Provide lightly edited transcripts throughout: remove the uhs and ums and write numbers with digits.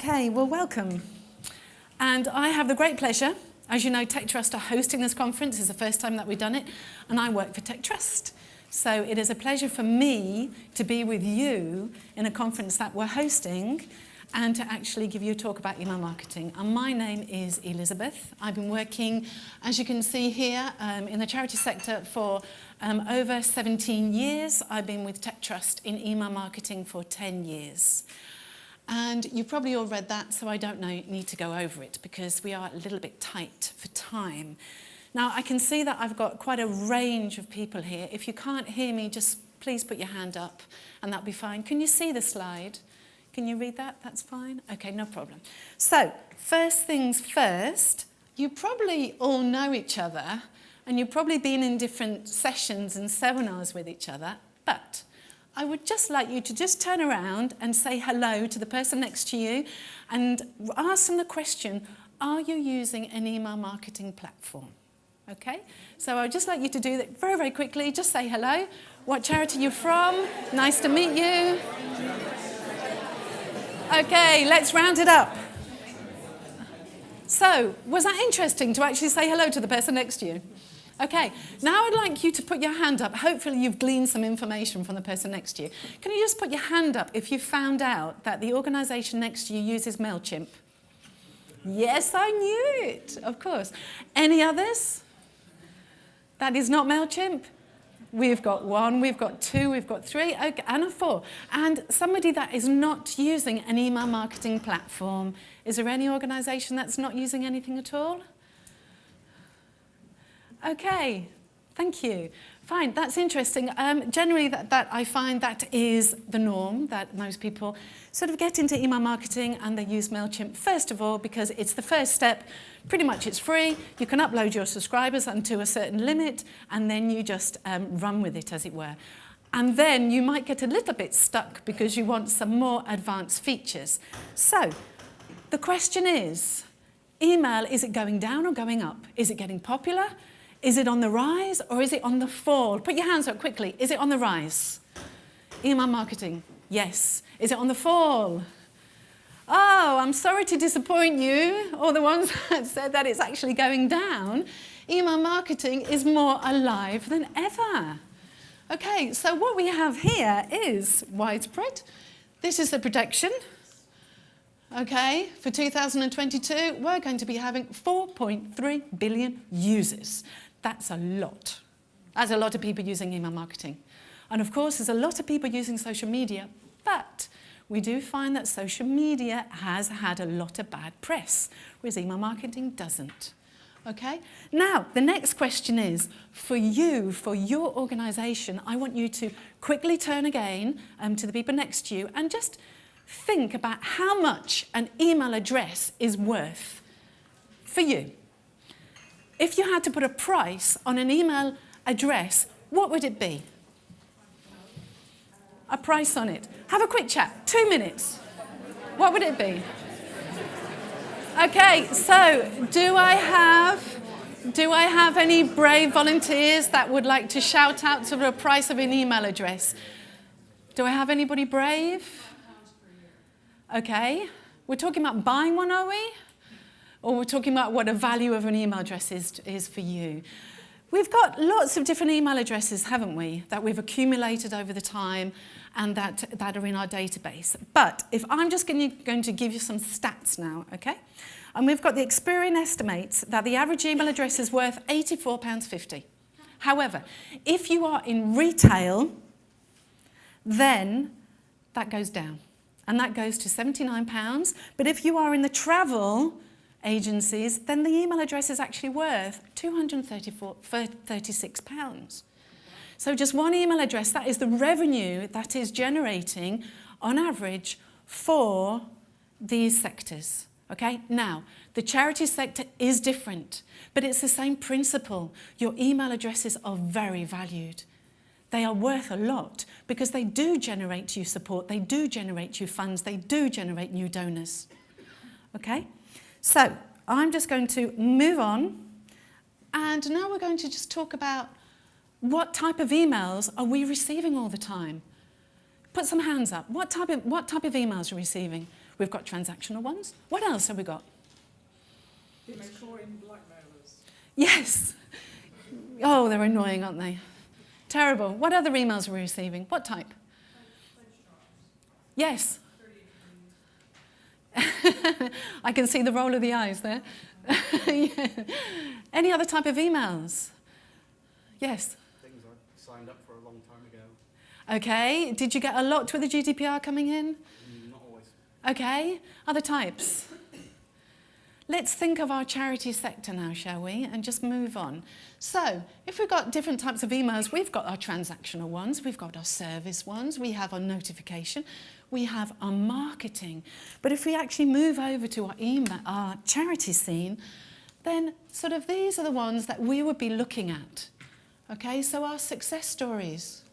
Okay, well, welcome. And I have the great pleasure, as you know, Tech Trust are hosting this conference. It's the first time that we've done it, and I work for Tech Trust. So it is a pleasure for me to be with you in a conference that we're hosting and to actually give you a talk about email marketing. And my name is Elizabeth. I've been working, as you can see here, in the charity sector for over 17 years. I've been with Tech Trust in email marketing for 10 years. And you've probably all read that, so I don't need to go over it because we are a little bit tight for time. Now, I can see that I've got quite a range of people here. If you can't hear me, just please put your hand up and that'll be fine. Can you see the slide? Can you read that? That's fine? Okay, no problem. So, first things first, you probably all know each other and you've probably been in different sessions and seminars with each other, but I would just like you to just turn around and say hello to the person next to you and ask them the question, are you using an email marketing platform? Okay, so I'd just like you to do that very, very quickly. Just say hello, what charity you're from, nice to meet you. Okay, let's round it up. So, was that interesting to actually say hello to the person next to you? Okay, now I'd like you to put your hand up. Hopefully you've gleaned some information from the person next to you. Can you just put your hand up if you found out that the organisation next to you uses MailChimp? Yes, I knew it, of course. Any others? That is not MailChimp? We've got one, we've got two, we've got three, okay, and a four. And somebody that is not using an email marketing platform, is there any organisation that's not using anything at all? Okay, thank you. Fine, that's interesting. Generally, that I find that is the norm, that most people sort of get into email marketing and they use MailChimp, first of all, because it's the first step. Pretty much it's free. You can upload your subscribers unto a certain limit, and then you just run with it, as it were. And then you might get a little bit stuck because you want some more advanced features. So the question is, email, is it going down or going up? Is it getting popular? Is it on the rise or is it on the fall? Put your hands up quickly. Is it on the rise? Email marketing, yes. Is it on the fall? Oh, I'm sorry to disappoint you, or the ones that said that it's actually going down. Email marketing is more alive than ever. Okay, so what we have here is widespread. This is the projection. Okay, for 2022, we're going to be having 4.3 billion users. That's a lot. That's a lot of people using email marketing. And of course, there's a lot of people using social media, but we do find that social media has had a lot of bad press, whereas email marketing doesn't. Okay? Now, the next question is, for you, for your organisation, I want you to quickly turn again to the people next to you and just think about how much an email address is worth for you. If you had to put a price on an email address, what would it be? A price on it. Have a quick chat, 2 minutes. What would it be? Okay, so do I have any brave volunteers that would like to shout out to the price of an email address? Do I have anybody brave? Okay, we're talking about buying one, are we? Or we're talking about what the value of an email address is for you. We've got lots of different email addresses, haven't we, that we've accumulated over the time and that are in our database. But if I'm just going to give you some stats now, okay? And we've got the Experian estimates that the average email address is worth £84.50. However, if you are in retail, then that goes down. And that goes to £79. But if you are in the travel agencies, then the email address is actually worth £236. So just one email address, that is the revenue that is generating on average for these sectors. Okay? Now, the charity sector is different, but it's the same principle. Your email addresses are very valued. They are worth a lot because they do generate you support, they do generate you funds, they do generate new donors. Okay? So, I'm just going to move on, and now we're going to just talk about what type of emails are we receiving all the time? Put some hands up. What type of emails are we receiving? We've got transactional ones. What else have we got? Bitcoin blackmailers. Yes. Oh, they're annoying, aren't they? Terrible. What other emails are we receiving? What type? Yes. I can see the roll of the eyes there. Yeah. Any other type of emails? Yes. Things I signed up for a long time ago. Okay. Did you get a lot with the GDPR coming in? Not always. Okay. Other types? Let's think of our charity sector now, shall we? And just move on. So, if we've got different types of emails, we've got our transactional ones, we've got our service ones, we have our notification, we have our marketing. But if we actually move over to our email, our charity scene, then sort of these are the ones that we would be looking at. Okay, so our success stories,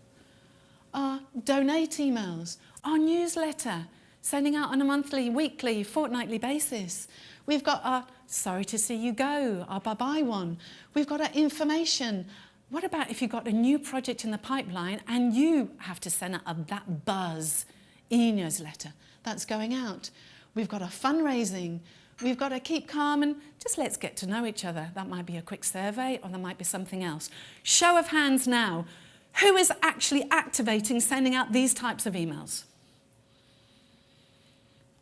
our donate emails, our newsletter, sending out on a monthly, weekly, fortnightly basis. We've got our sorry to see you go, our bye-bye one. We've got our information. What about if you've got a new project in the pipeline and you have to send out that buzz e-newsletter that's going out? We've got our fundraising. We've got to keep calm and just let's get to know each other. That might be a quick survey or there might be something else. Show of hands now. Who is actually activating sending out these types of emails?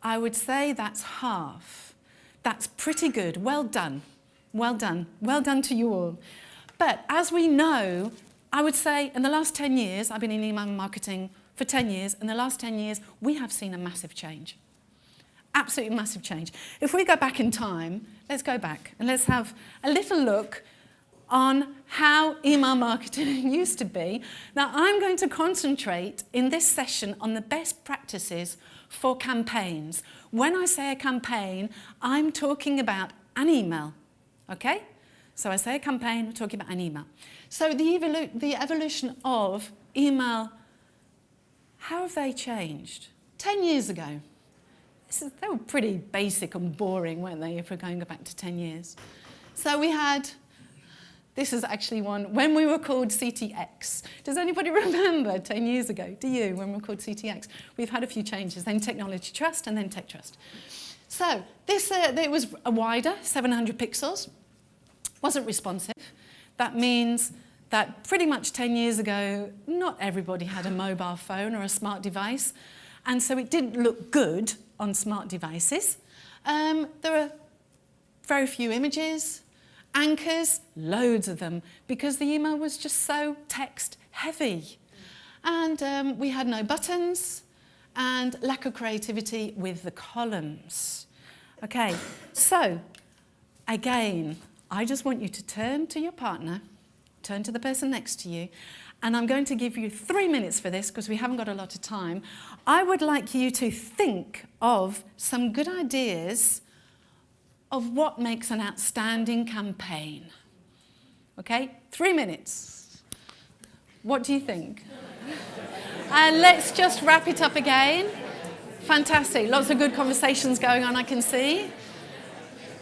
I would say that's half. That's pretty good. Well done. Well done. Well done to you all. But as we know, I would say in the last 10 years, I've been in email marketing for 10 years. In the last 10 years, we have seen a massive change. Absolutely massive change. If we go back in time, let's go back and let's have a little look on how email marketing used to be. Now, I'm going to concentrate in this session on the best practices for campaigns. When I say a campaign, I'm talking about an email, okay? So I say a campaign, I'm talking about an email. So the evolution of email, how have they changed? 10 years ago, they were pretty basic and boring, weren't they, if we're going back to 10 years. So we had, this is actually one, when we were called CTX. Does anybody remember 10 years ago? Do you, when we were called CTX? We've had a few changes, then Technology Trust and then Tech Trust. So this, it was a wider, 700 pixels, wasn't responsive. That means that pretty much 10 years ago, not everybody had a mobile phone or a smart device, and so it didn't look good on smart devices. There are very few images, anchors, loads of them, because the email was just so text heavy. And we had no buttons and lack of creativity with the columns. Okay, so again, I just want you to turn to your partner, turn to the person next to you, and I'm going to give you 3 minutes for this because we haven't got a lot of time. I would like you to think of some good ideas of what makes an outstanding campaign. Okay, 3 minutes. What do you think? And let's just wrap it up again. Fantastic, lots of good conversations going on, I can see.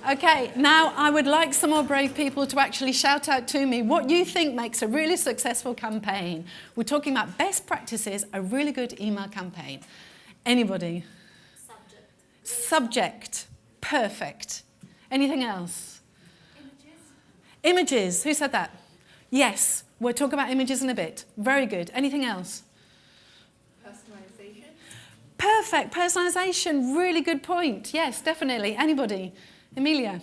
Okay, now I would like some more brave people to actually shout out to me what you think makes a really successful campaign. We're talking about best practices, a really good email campaign. Anybody? Subject. Perfect. Anything else? Images. Who said that? Yes, we'll talk about images in a bit. Very good. Anything else? Personalization. Perfect. Personalization. Really good point. Yes, definitely. Anybody? Emilia?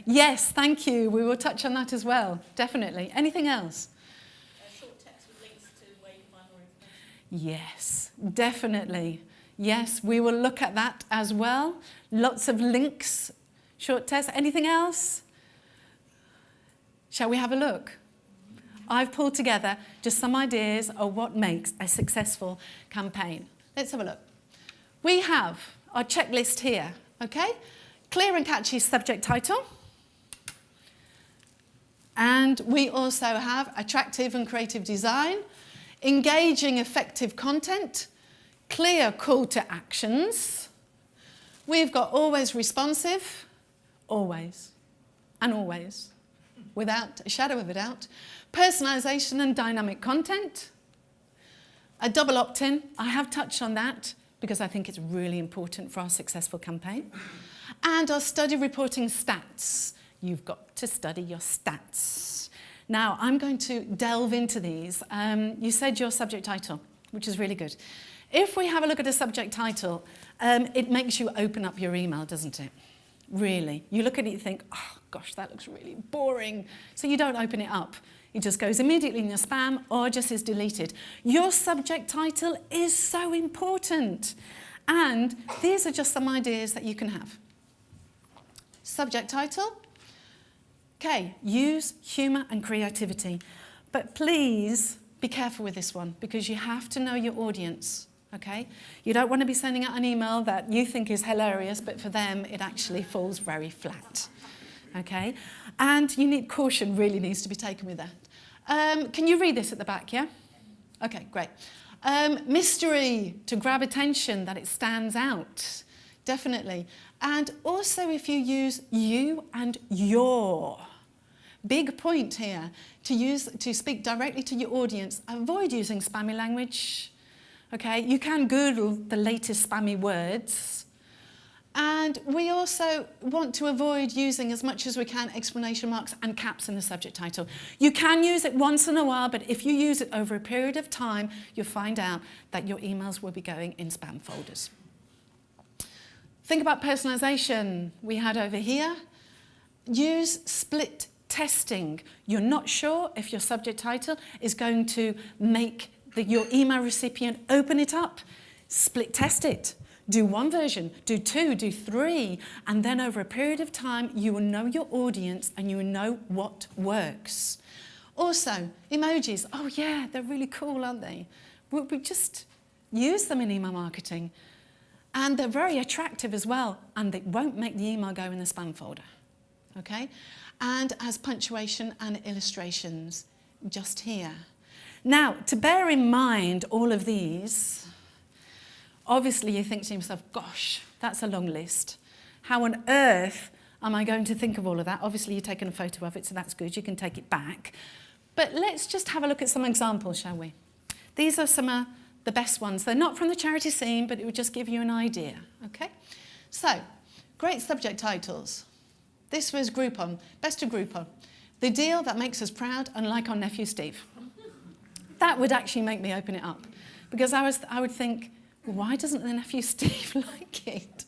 Yes, thank you. We will touch on that as well. Definitely. Anything else? Short text with links to where you can find more information. Yes, definitely. Yes, we will look at that as well. Lots of links, short text. Anything else? Shall we have a look? I've pulled together just some ideas of what makes a successful campaign. Let's have a look. We have our checklist here, okay? Clear and catchy subject title. And we also have attractive and creative design, engaging, effective content, clear call to actions. We've got always responsive, always, and always, without a shadow of a doubt. Personalization and dynamic content. A double opt-in, I have touched on that. because I think it's really important for our successful campaign. And our study reporting stats. You've got to study your stats. Now, I'm going to delve into these. You said your subject title, which is really good. If we have a look at a subject title, it makes you open up your email, doesn't it? Really. You look at it, you think, oh gosh, that looks really boring. So you don't open it up. It just goes immediately in your spam or just is deleted. Your subject title is so important. And these are just some ideas that you can have. Subject title. Okay, use humour and creativity. But please be careful with this one because you have to know your audience. Okay? You don't want to be sending out an email that you think is hilarious, but for them it actually falls very flat. Okay? And you need caution really needs to be taken with that. Can you read this at the back, yeah? Okay, great. Mystery, to grab attention, that it stands out. Definitely. And also if you use you and your. Big point here, to speak directly to your audience. Avoid using spammy language. Okay, you can Google the latest spammy words. And we also want to avoid using as much as we can exclamation marks and caps in the subject title. You can use it once in a while, but if you use it over a period of time, you'll find out that your emails will be going in spam folders. Think about personalization we had over here. Use split testing. You're not sure if your subject title is going to make your email recipient open it up. Split test it. Do one version, do two, do three, and then over a period of time, you will know your audience and you will know what works. Also, emojis. Oh yeah, they're really cool, aren't they? We just use them in email marketing. And they're very attractive as well, and they won't make the email go in the spam folder. Okay? And as punctuation and illustrations, just here. Now, to bear in mind all of these, obviously you think to yourself, gosh, that's a long list. How on earth am I going to think of all of that? Obviously you've taken a photo of it, so that's good, you can take it back. But let's just have a look at some examples, shall we? These are some of the best ones. They're not from the charity scene, but it would just give you an idea, okay? So, great subject titles. This was Groupon, best of Groupon. The deal that makes us proud, unlike our nephew Steve. That would actually make me open it up. Because I would think, why doesn't the nephew Steve like it?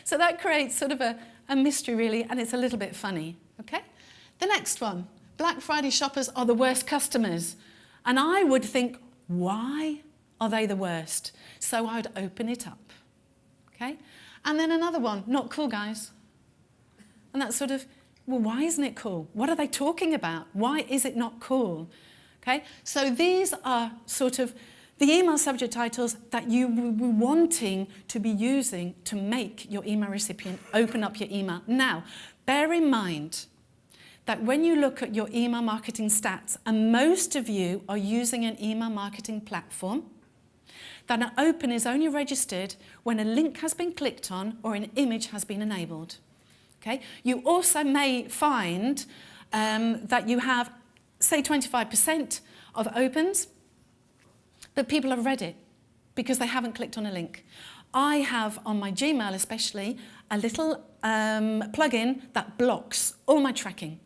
So that creates sort of a mystery really, and it's a little bit funny, okay? The next one, Black Friday shoppers are the worst customers. And I would think, why are they the worst? So I would open it up, okay? And then another one, not cool guys. And that's sort of, well, why isn't it cool? What are they talking about? Why is it not cool? Okay, so these are sort of the email subject titles that you will be wanting to be using to make your email recipient open up your email. Now, bear in mind that when you look at your email marketing stats, and most of you are using an email marketing platform, that an open is only registered when a link has been clicked on or an image has been enabled. Okay? You also may find that you have, say, 25% of opens, but people have read it because they haven't clicked on a link. I have, on my Gmail especially, a little plugin that blocks all my tracking,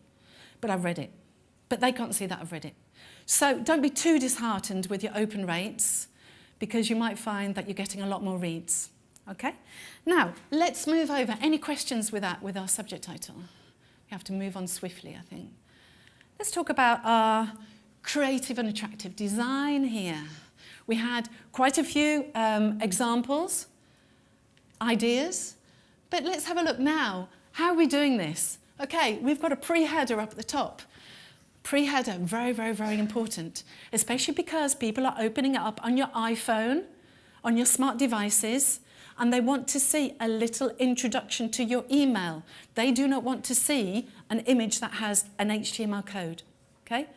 but I've read it. But they can't see that I've read it. So don't be too disheartened with your open rates because you might find that you're getting a lot more reads. Okay? Now, let's move over. Any questions with that, with our subject title? We have to move on swiftly, I think. Let's talk about our creative and attractive design here. We had quite a few examples, ideas, but let's have a look now. How are we doing this? Okay, we've got a pre-header up at the top. Pre-header, very, very, very important, especially because people are opening it up on your iPhone, on your smart devices, and they want to see a little introduction to your email. They do not want to see an image that has an HTML code, okay?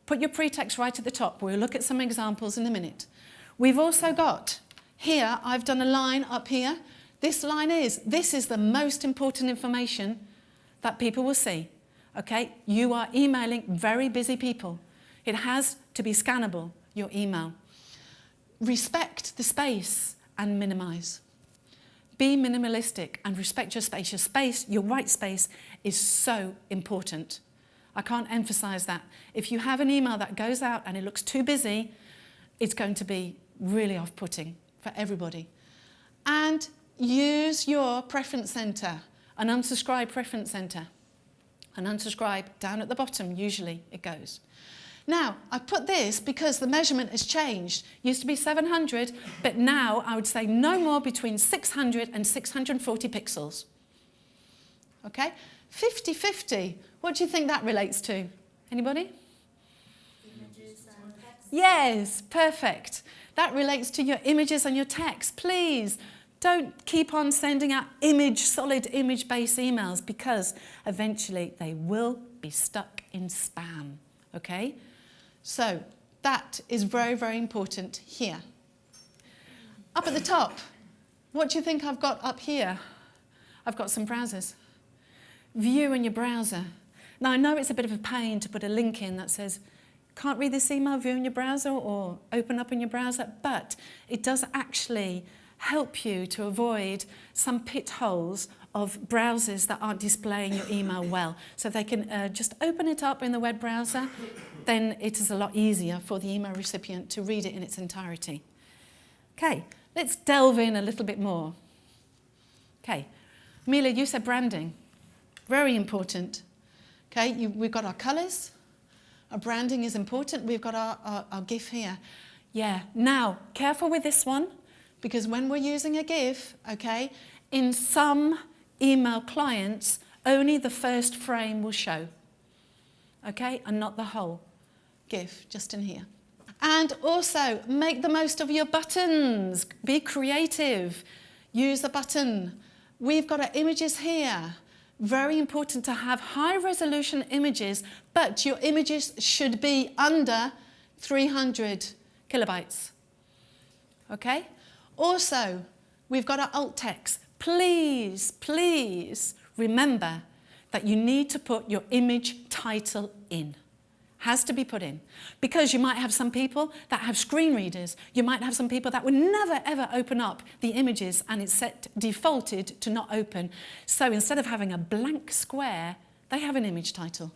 Put your pre-text right at the top. We'll look at some examples in a minute. We've also got, here, I've done a line up here. This line is, this is the most important information that people will see, okay? You are emailing very busy people. It has to be scannable, your email. Respect the space and minimize. Be minimalistic and respect your space. Your space, your white space, is so important. I can't emphasize that. If you have an email that goes out and it looks too busy, it's going to be really off-putting for everybody. And use your preference center, an unsubscribe preference center. An unsubscribe down at the bottom, usually it goes. Now, I put this because the measurement has changed. Used to be 700, but now I would say no more between 600 and 640 pixels. Okay? 50-50. What do you think that relates to? Anybody? Images and text. Yes, perfect. That relates to your images and your text. Please don't keep on sending out solid image-based emails, because eventually they will be stuck in spam. Okay? So that is very, very important here. Up at the top, what do you think I've got up here? I've got some browsers. View in your browser. Now, I know it's a bit of a pain to put a link in that says, can't read this email, view in your browser, or open up in your browser, but it does actually help you to avoid some pitholes of browsers that aren't displaying your email well. So they can just open it up in the web browser, then it is a lot easier for the email recipient to read it in its entirety. Okay, let's delve in a little bit more. Okay, Mila, you said branding. Very important. Okay, we've got our colours. Our branding is important. We've got our GIF here. Yeah, now, careful with this one, because when we're using a GIF, okay, in some email clients, only the first frame will show, okay, and not the whole GIF, just in here. And also, make the most of your buttons. Be creative. Use a button. We've got our images here. Very important to have high-resolution images, but your images should be under 300 kilobytes, okay? Also, we've got our alt text. Please, please remember that you need to put your image title in. Has to be put in. Because you might have some people that have screen readers. You might have some people that would never, ever open up the images, and it's set defaulted to not open. So instead of having a blank square, they have an image title.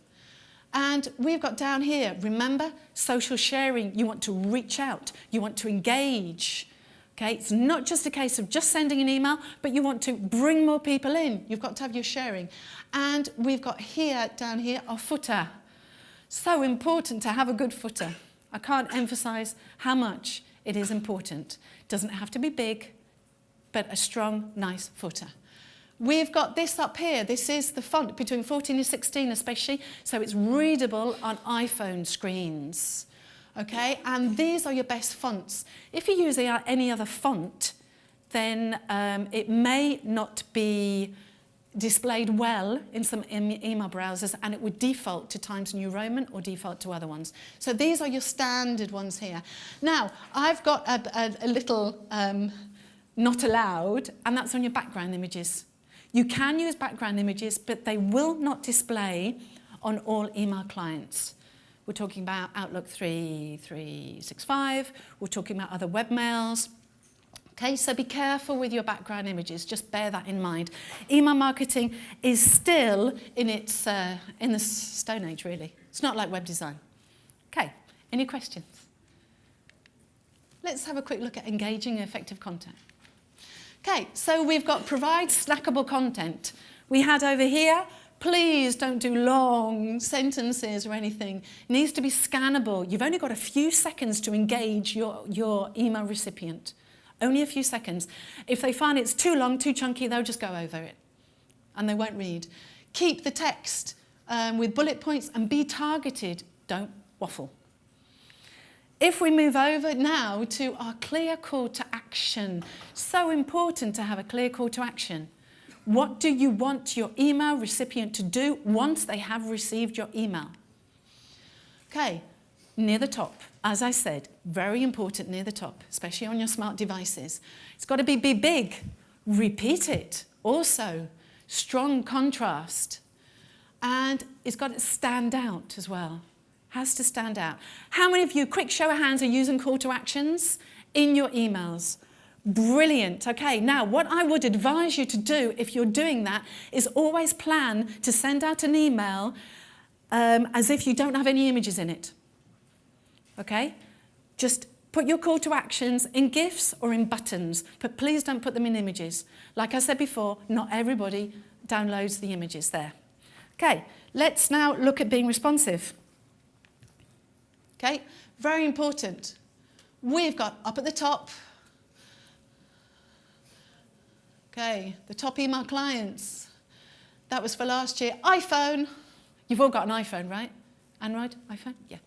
And we've got down here, remember, social sharing. You want to reach out. You want to engage. Okay, it's not just a case of just sending an email, but you want to bring more people in. You've got to have your sharing. And we've got here, down here, our footer. So important to have a good footer. I can't emphasize how much it is important. It doesn't have to be big, but a strong, nice footer. We've got this up here. This is the font between 14 and 16 especially, so it's readable on iPhone screens. Okay, and these are your best fonts. If you use any other font, then it may not be displayed well in some email browsers, and it would default to Times New Roman or default to other ones. So these are your standard ones here. Now, I've got a little not allowed, and that's on your background images. You can use background images, but they will not display on all email clients. We're talking about Outlook 365, we're talking about other webmails. Okay, so be careful with your background images, just bear that in mind. Email marketing is still in the Stone Age, really. It's not like web design. Okay, any questions? Let's have a quick look at engaging effective content. Okay, so we've got provide snackable content. We had over here, please don't do long sentences or anything. It needs to be scannable. You've only got a few seconds to engage your email recipient. Only a few seconds. If they find it's too long, too chunky, they'll just go over it and they won't read. Keep the text with bullet points and be targeted. Don't waffle. If we move over now to our clear call to action, so important to have a clear call to action. What do you want your email recipient to do once they have received your email? Okay, near the top, as I said, very important near the top, especially on your smart devices. It's got to be big. Repeat it. Also, strong contrast. And it's got to stand out as well. Has to stand out. How many of you, quick show of hands, are using call to actions in your emails? Brilliant. Okay, now what I would advise you to do if you're doing that is always plan to send out an email as if you don't have any images in it. Okay? Just put your call to actions in GIFs or in buttons, but please don't put them in images. Like I said before, not everybody downloads the images there. Okay, let's now look at being responsive. Okay, very important. We've got up at the top, okay, the top email clients. That was for last year. iPhone. You've all got an iPhone, right? Android, iPhone? Yeah.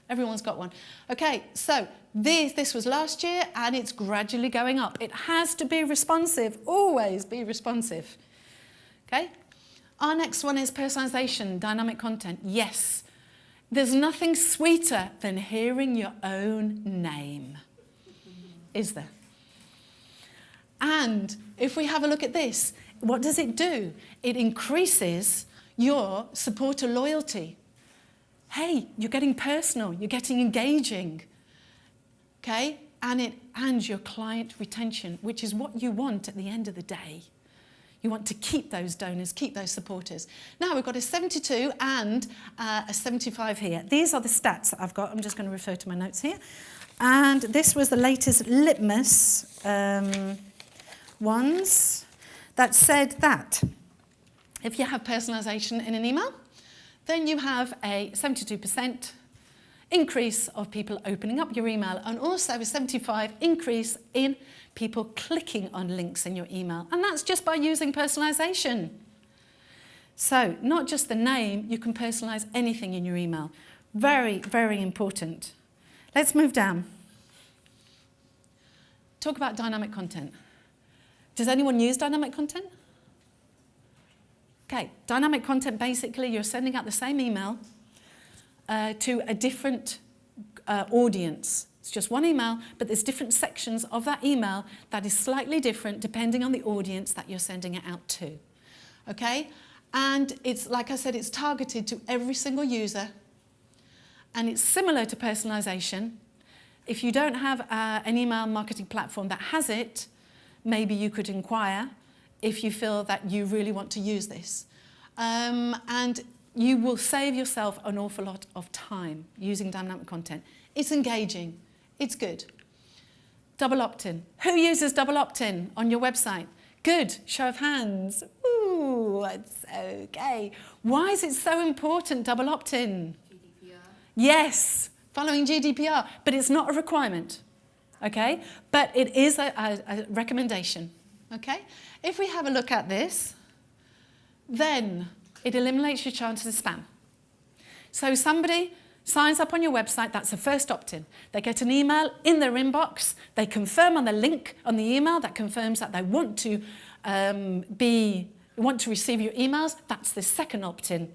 Everyone's got one. Okay, so this was last year and it's gradually going up. It has to be responsive, always be responsive. Okay? Our next one is personalization, dynamic content. Yes, there's nothing sweeter than hearing your own name, is there? And if we have a look at this, what does it do? It increases your supporter loyalty. Hey, you're getting personal, you're getting engaging, okay? And your client retention, which is what you want at the end of the day. You want to keep those donors, keep those supporters. Now we've got a 72 and a 75 here. These are the stats that I've got. I'm just going to refer to my notes here. And this was the latest litmus ones that said that if you have personalization in an email, then you have a 72% increase of people opening up your email and also a 75% increase in people clicking on links in your email. And that's just by using personalization. So not just the name, you can personalize anything in your email. Very, very important. Let's move down. Talk about dynamic content. Does anyone use dynamic content? Okay, dynamic content, basically you're sending out the same email to a different audience. It's just one email, but there's different sections of that email that is slightly different depending on the audience that you're sending it out to. Okay? And it's, like I said, it's targeted to every single user. And it's similar to personalization. If you don't have an email marketing platform that has it, maybe you could inquire if you feel that you really want to use this. And you will save yourself an awful lot of time using dynamic content. It's engaging. It's good. Double opt-in. Who uses double opt-in on your website? Good. Show of hands. Ooh, it's okay. Why is it so important, double opt-in? GDPR. Yes, following GDPR, but it's not a requirement, okay? But it is a recommendation, okay? If we have a look at this, then it eliminates your chances of spam. So somebody signs up on your website, that's the first opt-in. They get an email in their inbox, they confirm on the link on the email that confirms that they want to receive your emails, that's the second opt-in.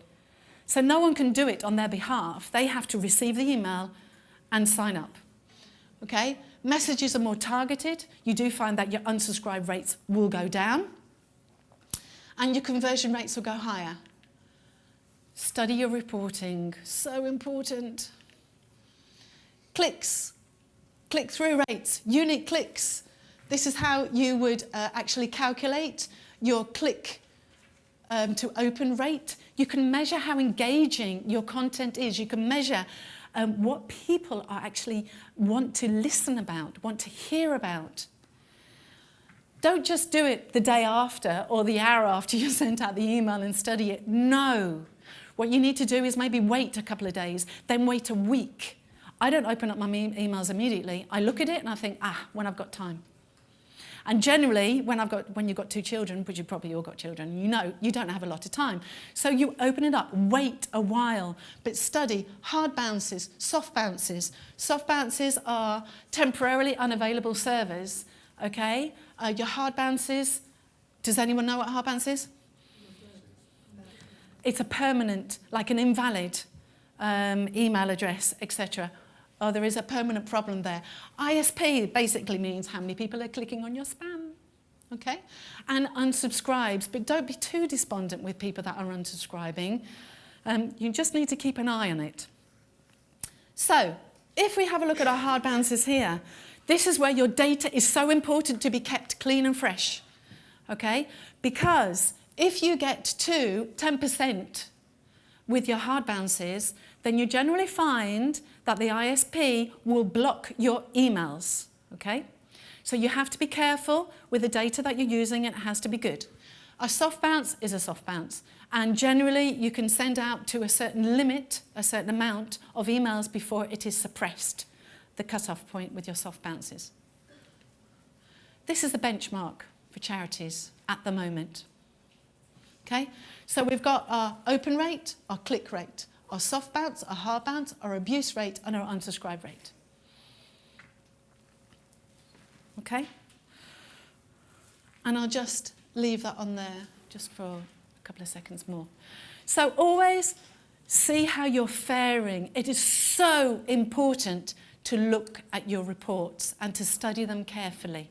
So no one can do it on their behalf. They have to receive the email and sign up, okay? Messages are more targeted. You do find that your unsubscribe rates will go down and your conversion rates will go higher. Study your reporting, so important. Clicks, click-through rates, unique clicks. This is how you would actually calculate your click to open rate. You can measure how engaging your content is. You can measure what people are actually want to listen about, want to hear about. Don't just do it the day after or the hour after you sent out the email and study it. No. What you need to do is maybe wait a couple of days, then wait a week. I don't open up my emails immediately. I look at it and I think, when I've got time. And generally, when you've got 2 children, which you've probably all got children, you know you don't have a lot of time. So you open it up, wait a while, but study hard bounces, soft bounces. Soft bounces are temporarily unavailable servers, okay? Your hard bounces, does anyone know what a hard bounce is? It's a permanent, like an invalid email address, etc. Oh, there is a permanent problem there. ISP basically means how many people are clicking on your spam, okay? And unsubscribes, but don't be too despondent with people that are unsubscribing. You just need to keep an eye on it. So, if we have a look at our hard bounces here, This is where your data is so important to be kept clean and fresh, okay? Because if you get to 10% with your hard bounces, then you generally find that the ISP will block your emails, okay? So you have to be careful with the data that you're using, and it has to be good. A soft bounce is a soft bounce, and generally you can send out to a certain limit, a certain amount of emails before it is suppressed, the cut-off point with your soft bounces. This is the benchmark for charities at the moment. Okay, so we've got our open rate, our click rate, our soft bounce, our hard bounce, our abuse rate, and our unsubscribe rate. Okay? And I'll just leave that on there just for a couple of seconds more. So always see how you're faring. It is so important to look at your reports and to study them carefully.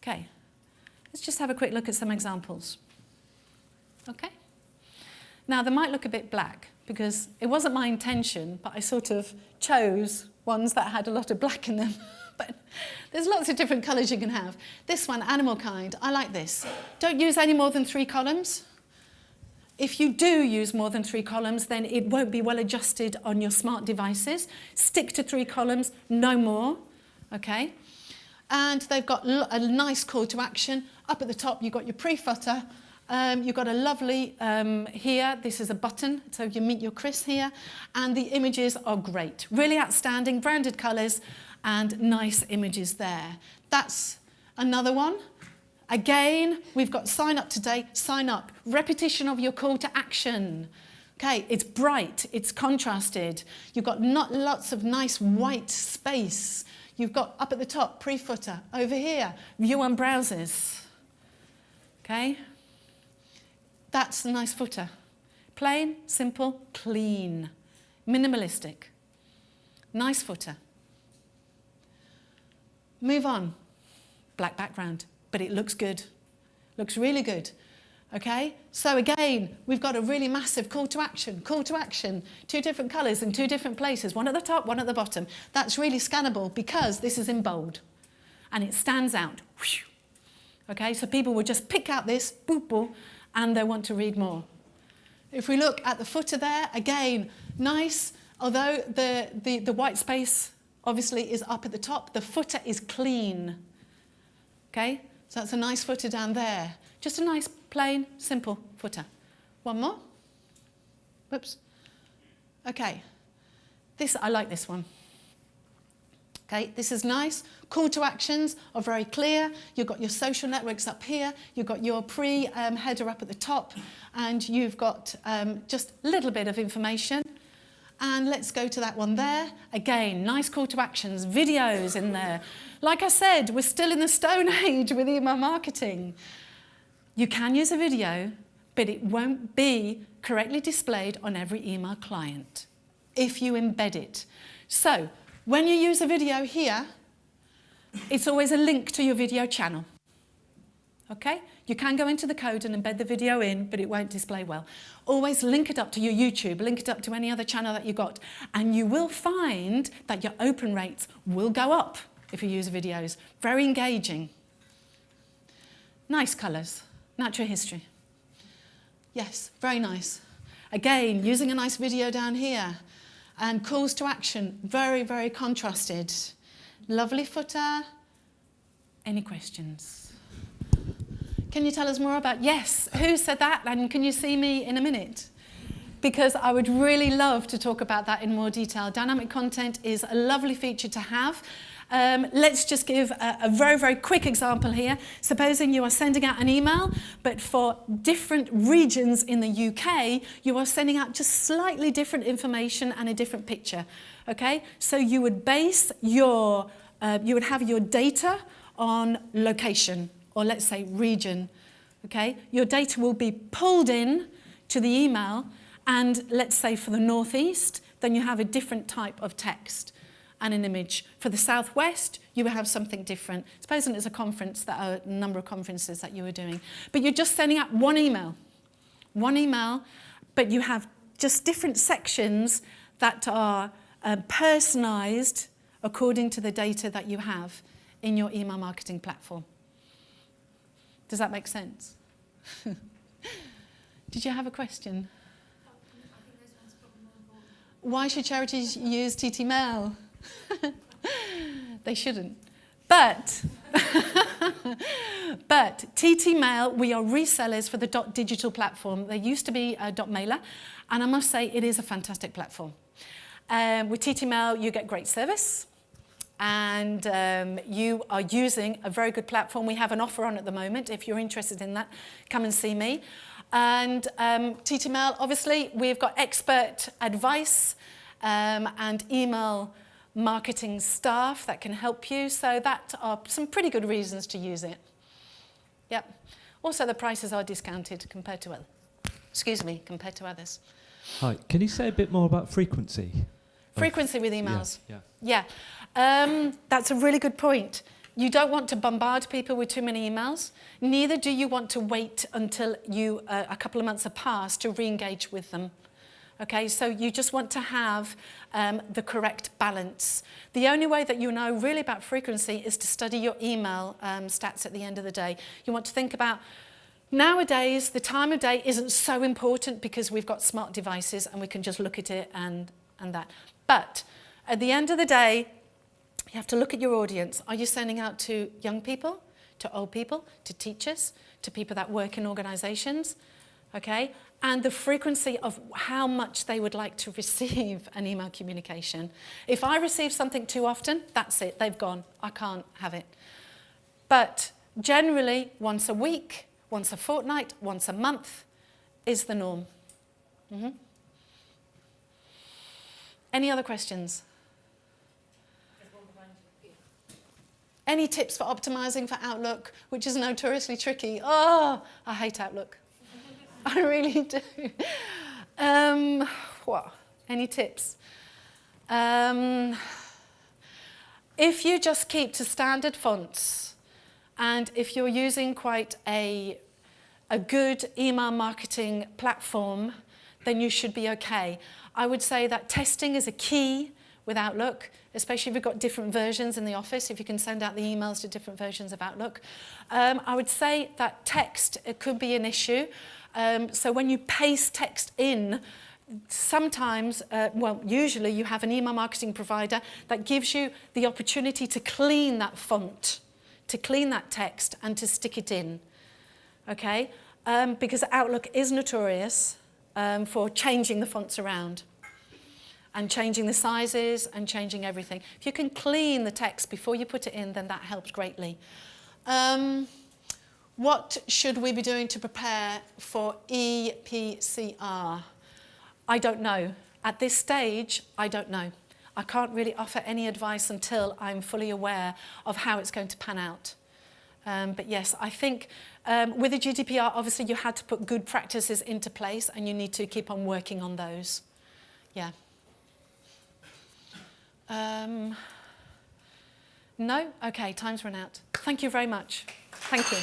Okay, let's just have a quick look at some examples. Okay? Now, they might look a bit black because it wasn't my intention, but I sort of chose ones that had a lot of black in them. But there's lots of different colours you can have. This one, animal kind, I like this. Don't use any more than 3 columns. If you do use more than 3 columns, then it won't be well adjusted on your smart devices. Stick to 3 columns, no more, okay? And they've got a nice call to action. Up at the top, you've got your pre-footer. You've got a lovely, here, this is a button, so you meet your Chris here. And the images are great. Really outstanding, branded colours, and nice images there. That's another one. Again, we've got sign up today, sign up. Repetition of your call to action. Okay, it's bright, it's contrasted. You've got lots of nice white space. You've got up at the top, pre-footer. Over here, view on browsers. Okay? That's a nice footer. Plain, simple, clean. Minimalistic. Nice footer. Move on. Black background, but it looks good. Looks really good. Okay? So again, we've got a really massive call to action. Call to action. 2 different colours in 2 different places. One at the top, one at the bottom. That's really scannable because this is in bold. And it stands out. Okay? So people will just pick out this, boop, boop, and they want to read more. If we look at the footer there, again, nice. Although the white space obviously is up at the top, the footer is clean. Okay? So that's a nice footer down there. Just a nice, plain, simple footer. One more. Whoops. Okay. I like this one. Okay, this is nice. Call to actions are very clear. You've got your social networks up here. You've got your header up at the top. And you've got just a little bit of information. And let's go to that one there. Again, nice call to actions, videos in there. Like I said, we're still in the Stone Age with email marketing. You can use a video, but it won't be correctly displayed on every email client if you embed it. So, when you use a video here, it's always a link to your video channel. Okay? You can go into the code and embed the video in, but it won't display well. Always link it up to your YouTube, link it up to any other channel that you've got, and you will find that your open rates will go up if you use videos. Very engaging. Nice colours. Natural history. Yes, very nice. Again, using a nice video down here. And calls to action, very, very contrasted. Lovely footer. Any questions? Can you tell us more about, yes, who said that? And can you see me in a minute? Because I would really love to talk about that in more detail. Dynamic content is a lovely feature to have. Let's just give a very, very quick example here. Supposing you are sending out an email, but for different regions in the UK, you are sending out just slightly different information and a different picture. Okay? So you would base your, you would have your data on location, or let's say region. Okay? Your data will be pulled in to the email, and let's say for the Northeast, then you have a different type of text and an image. For the Southwest, you will have something different. Supposing it's a conference, that are a number of conferences that you were doing. But you're just sending out one email, but you have just different sections that are personalized according to the data that you have in your email marketing platform. Does that make sense? Did you have a question? Why should charities use TT Mail? They shouldn't. But TT Mail, we are resellers for the .digital platform. There used to be a .mailer, and I must say it is a fantastic platform. With TT Mail, you get great service, and you are using a very good platform. We have an offer on at the moment. If you're interested in that, come and see me. And TT Mail, obviously, we've got expert advice and email marketing staff that can help you. So that are some pretty good reasons to use it. Yep. Also, the prices are discounted compared to compared to others. Hi, can you say a bit more about frequency? Frequency with emails. Yeah. That's a really good point. You don't want to bombard people with too many emails. Neither do you want to wait until a couple of months have passed to re-engage with them. Okay, so you just want to have the correct balance. The only way that you know really about frequency is to study your email stats at the end of the day. You want to think about, nowadays, the time of day isn't so important because we've got smart devices and we can just look at it and that. But at the end of the day, you have to look at your audience. Are you sending out to young people, to old people, to teachers, to people that work in organizations? Okay, and the frequency of how much they would like to receive an email communication. If I receive something too often, that's it, they've gone. I can't have it. But generally, once a week, once a fortnight, once a month is the norm. Mm-hmm. Any other questions? Any tips for optimizing for Outlook, which is notoriously tricky? Oh, I hate Outlook. I really do. Any tips? If you just keep to standard fonts, and if you're using quite a good email marketing platform, then you should be okay. I would say that testing is a key with Outlook, especially if you've got different versions in the office, if you can send out the emails to different versions of Outlook. I would say that text, it could be an issue. So when you paste text in, sometimes, usually you have an email marketing provider that gives you the opportunity to clean that font, to clean that text and to stick it in, okay? Because Outlook is notorious for changing the fonts around and changing the sizes and changing everything. If you can clean the text before you put it in, then that helps greatly. What should we be doing to prepare for EPCR? I don't know. At this stage, I don't know. I can't really offer any advice until I'm fully aware of how it's going to pan out. But yes, I think with the GDPR, obviously you had to put good practices into place and you need to keep on working on those. Yeah. No? Okay, time's run out. Thank you very much. Thank you.